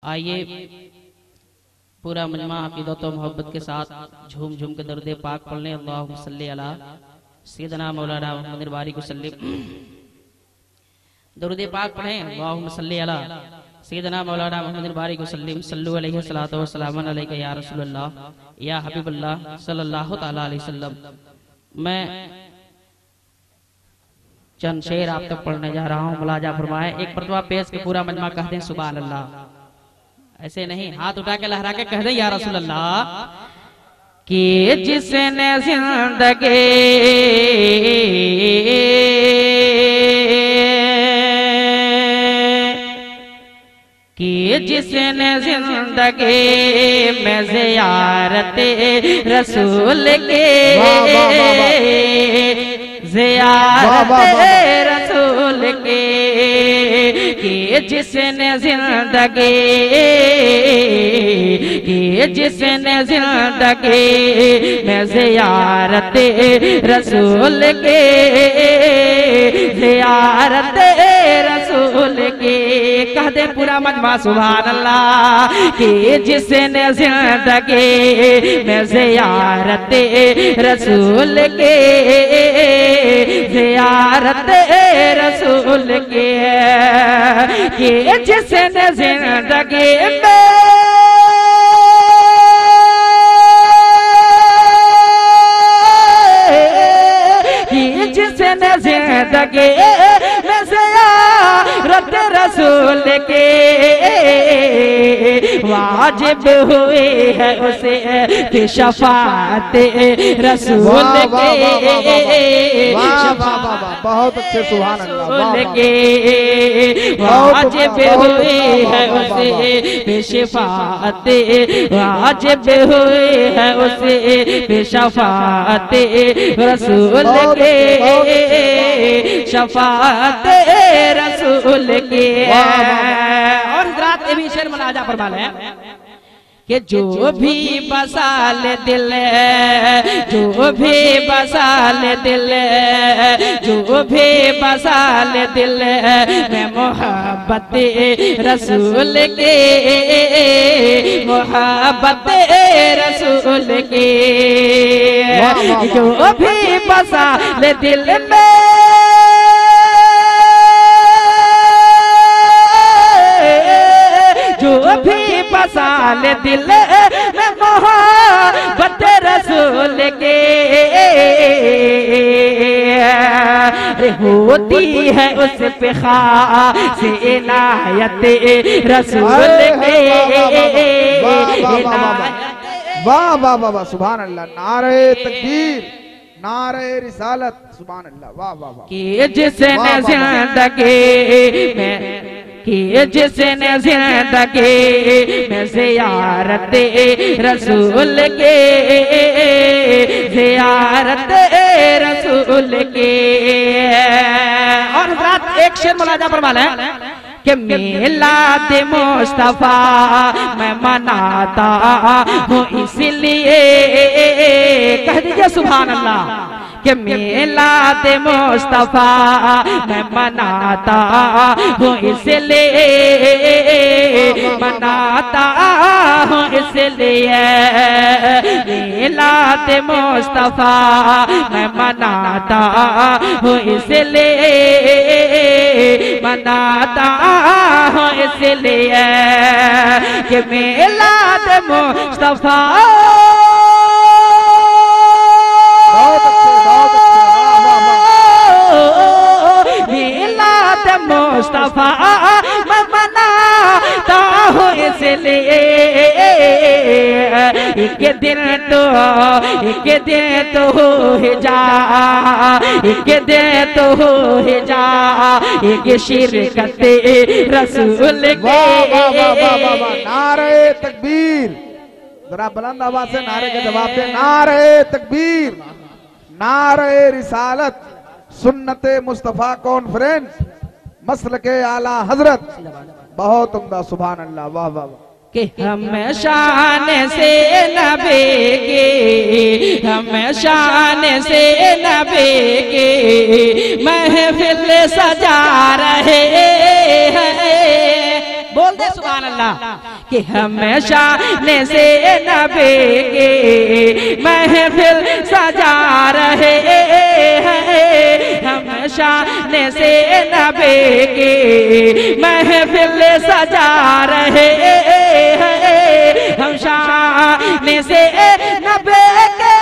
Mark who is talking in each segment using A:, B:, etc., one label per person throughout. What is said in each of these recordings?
A: आइए पूरा मजमा अक़ीदत व मोहब्बत के साथ झूम झूम के दरूद पाक पढ़ने। अल्लाहुम्मा सल्ली अला सय्यदना मौलाना मुहम्मद बारिक वसल्लम। दरूद पाक पढ़ें। अल्लाहुम्मा सल्ली अला सय्यदना मौलाना मुहम्मद बारिक वसल्लम। सल्लु अलैहि सलातो व सलामुन अलैका या रसूलल्लाह या हबीबल्लाह सल्लल्लाहु तआला अलैहि वसल्लम। मैं चंद शेर आप तक पढ़ने जा रहा हूँ, मुलाजा फरमाए। एक मरतबा पेश के पूरा मजमा कह दें सुभान अल्लाह। ऐसे नहीं, हाथ उठा के लहरा के कह दे या रसूल अल्लाह। कि जिसने जिंदगी में ज़ियारत रसूल के ज़ियारत रसूल के कि जिसने जिंदगी में ज़ियारत रसूल के ज़ियारत रसूल के कह दे पूरा मजमा सुभान अल्लाह। कि जिसने जिंदगी में ज़ियारत रसूल के ज़ियारत रसूल के कि जिसने जिंदगी में जिंदगी में ज़ियारत रसूल के वाजिब हुए है उसे शफाअत रसूल के।
B: बहुत अच्छे सुभान अल्लाह
A: के वाजिब हुए है उसे शफाअत वाजिब हुए है उसे शफाअत रसूल के शफाअत रसूल के। और रात में भी शेर मनाजा फरमा ले कि जो भी बसा ले दिल जो भी बसा ले दिल जो भी बसा ले दिल में मोहब्बत रसूल के मोहब्बत रसूल के जो भी बसा ले दिल में जो भी बसा ले दिल में मोहब्बत रसूल के होती है उस पे खास इनायत रसूल के।
B: वाह वाह वाह वाह सुभान अल्लाह। नारे तकबीर नारे रिसालत सुभान अल्लाह। वाह वाह वाह।
A: कि जिसने जिंदगी में कि जिसने जिंदगी में ज़ियारत रसूल के ज़ियारत रसूल के। और रात एक शेर मुलाजा फरमा ले कि मिलाद मुस्तफा मैं मनाता हूँ इसलिए कह दीजिए सुभान अल्लाह। कि मिलाद मुस्तफा मैं मनाता हूँ इसलिए मनाता हूँ इसलिए मिलाद मुस्तफा मैं मनाता हूँ इसलिए मनाता हूँ इसलिए कि मिलाद मुस्तफा मुस्तफा मैं मनाता हूँ इसलिए एक दिन तो हो जा एक दिन तो हो जा एक शिरकत रसूल के।
B: नारे तकबीर जरा बुलंद आवाज से नारे के जवाब दे। नारे तकबीर नारे रिसालत सुन्नते मुस्तफा कॉन्फ्रेंस मसल के आला हजरत बहुत उम्दा सुभान अल्लाह। वाह वाह वाह।
A: कि हम शान से नबी के हम शान से नबी के महफिल सजा रहे हैं। बोल दे सुभान अल्लाह। कि हमेशा ने से नबी के महफिल सजा रहे हैं, हमेशा ने से नबी के महफिल सजा रहे हैं, हम शान से नबी के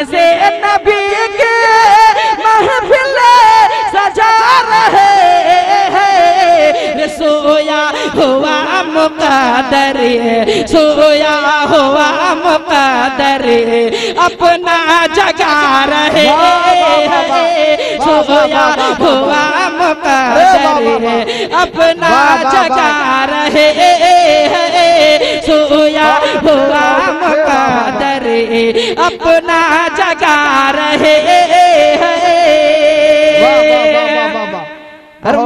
A: से नबी के महफिल सजा रहे हैं। सोया हुआ मुक़द्दर, सोया हुआ मुक़द्दर अपना जगा रहे हैं, सोया हुआ मुक़द्दर अपना जगा रहे हैं, सोया हुआ मुक़द्दर अपना जगा रहे हैं। और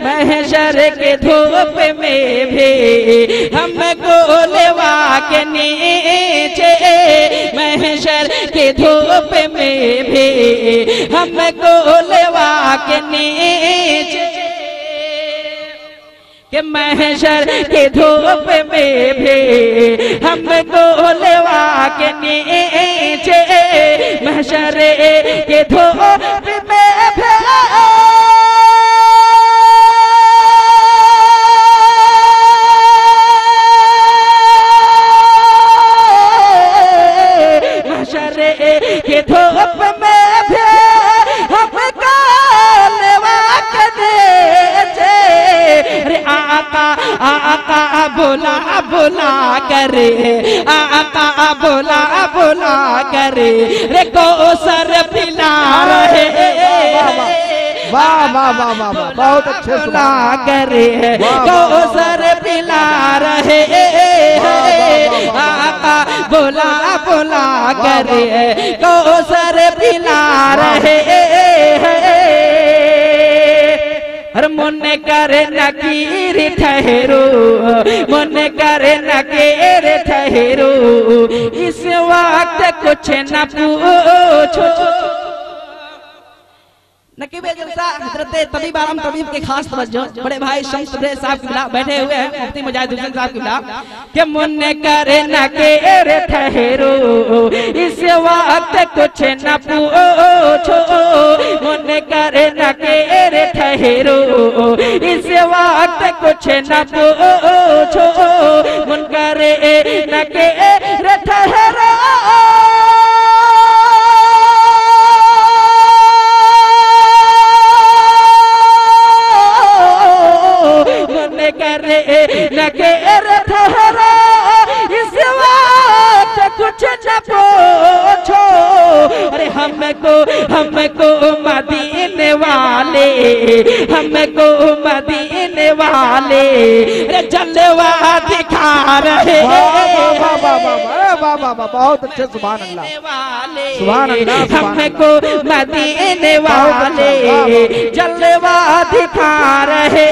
A: महशर के धूप में भी हमको लेवा के नीचे, महशर के धूप में भी हमको लेवा के नीचे, कि महशर के धूप में भी हमको लेवा के नीचे, महशर के धूप में भी महशर के धूप में भी हमको लेवा के नीचे, आका बोला बोला करे, आका बोला बोला करे रे कौसर पिला रहे,
B: वाह वाह वाह वाह वाह, बहुत अच्छे
A: बोला करे कौसर पिला रहे, आका बोला बोला करे कौसर पिला रहे। हर मन करे नकीर ठहरो, मन करे नकीर ठहरो, इस वक्त कुछ न पूछो। नकीब जलसा हजरत तबीब आलम तबीब के खास तवज्जो बड़े भाई शम्स साहब के खिलाफ बैठे हुए हैं, मुफ्ती मुजाहिद हुसैन साहब के खिलाफ, कि मन करे नकीर ठहरो, इस वक्त कुछ न पूछो, मन करे नकीर ठहरो, इस वक्त कुछ न पूछो, मन करे नकीर ठहरो, नकेर ठहरा, इस वक्त कुछ न पूछो। अरे हमको मदीने वाले, हमको मदीने वाले जलवा दिखा रहे,
B: बहुत अच्छे, सुभान अल्लाह सुभान अल्लाह,
A: हमको मदीने वाले जलवा दिखा रहे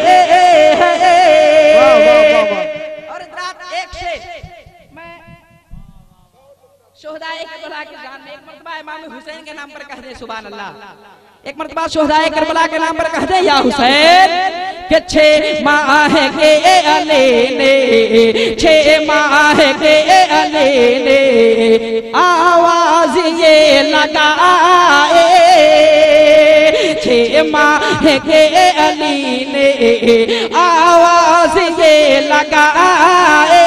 A: हैं। और एक से मैं शोहदाए करबला के जान में एक मर्तबा इमाम हुसैन के नाम पर कह दे सुभान अल्लाह, एक मर्तबा शोहदाए करबला के नाम पर कह दे या हुसैन, के 6 माह के अली ने, 6 माह के अली ने आवाज ये लगाए, 6 माह के अली ने आवाज ये लगाए,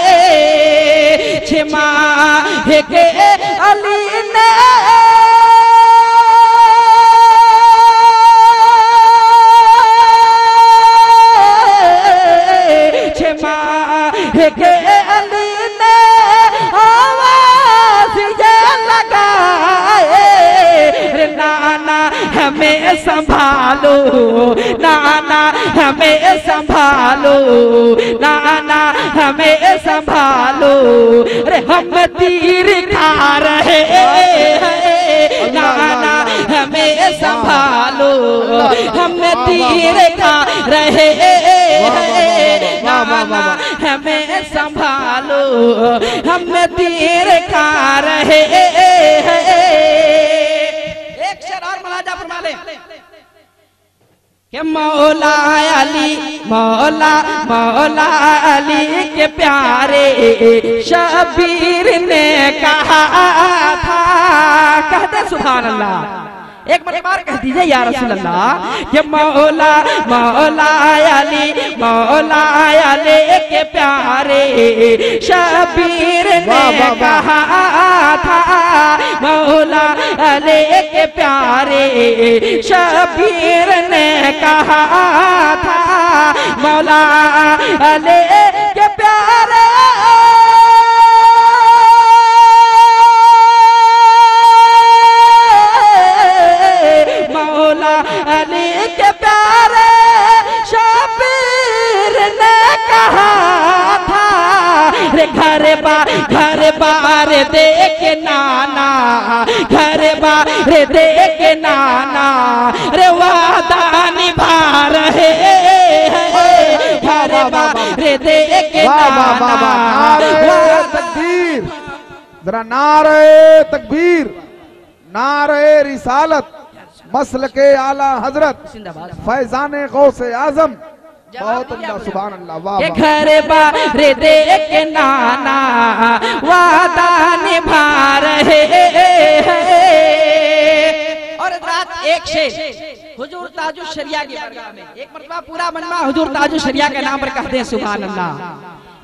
A: 6 माह के अली ने के अली ने आवाज ये लगाए, नाना हमें संभालो, नाना हमें संभालो, नाना हमें संभालो, अरे हम तीर खा रहे हैं, नाना हमें संभालो, हम तीर खा रहे हैं, हमें संभालो, हमें तीर खा रहे हैं। एक शेर और मुलाजा फरमा ले कि मौला अली, मौला मौला अली के प्यारे शबीर ने कहा था। कहते सुभान अल्लाह, एक बार कह दीजिए या रसूल अल्लाह कि मौला मौला अली, मौला अली के प्यारे शबीर ने कहा था। मौला अली के प्यारे शबीर ने कहा था। मौला अली के प्यारे अली के प्यारे शबीर ने कहा था। रे घर बार देख नाना, घर बार देख नाना, रे वादा निभा रहे हैं। घर बार देख नाना,
B: तकबीर, जरा नारे तकबीर, नारे रिसालत, मसल के आला हजरत फैजान गौसे आजम। बहुत अल्लाह, सुभान अल्लाह, वाह वाह।
A: घर बार देख नाना वादा निभा रहे हैं। और रात एक शेर हुजूर ताजुल शरिया की बारगाह में एक मरतबा पूरा मजमा हुजूर ताजुल शरिया के नाम पर कहते हैं सुभान अल्लाह।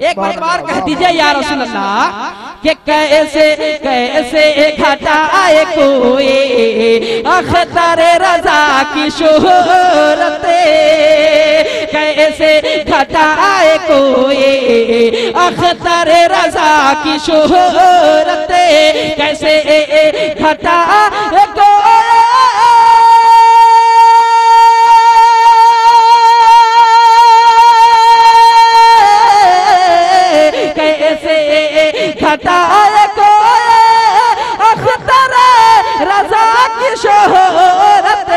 A: एक बार कह दीजिए या रसूल अल्लाह कि कैसे कैसे घटाए कोई अख्तर रजा की शोहरत, कैसे घटाए कोई अख्तर रजा की शोहरत, कैसे घटाए कोई घटाए को अख्तर रजा की शोहरत।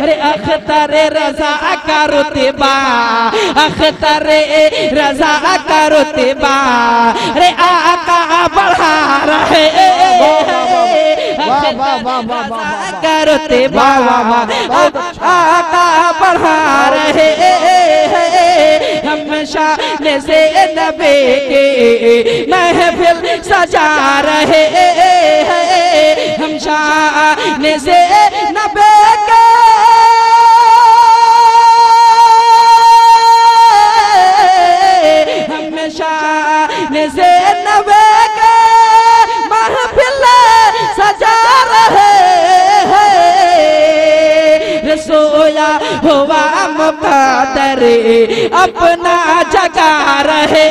A: रे अख्तर रजा का रुतबा, अख्तर रजा का रुतबा, रे आका बढ़ा रहे का रुतबा, आका बढ़ा रहे। हम शान से नबी के महफिल सजा रहे हैं। हम शान से नबी के हम शान से नबी के महफिल सजा रहे हैं। सोया हुआ मुक़द्दर अपना जगा रहे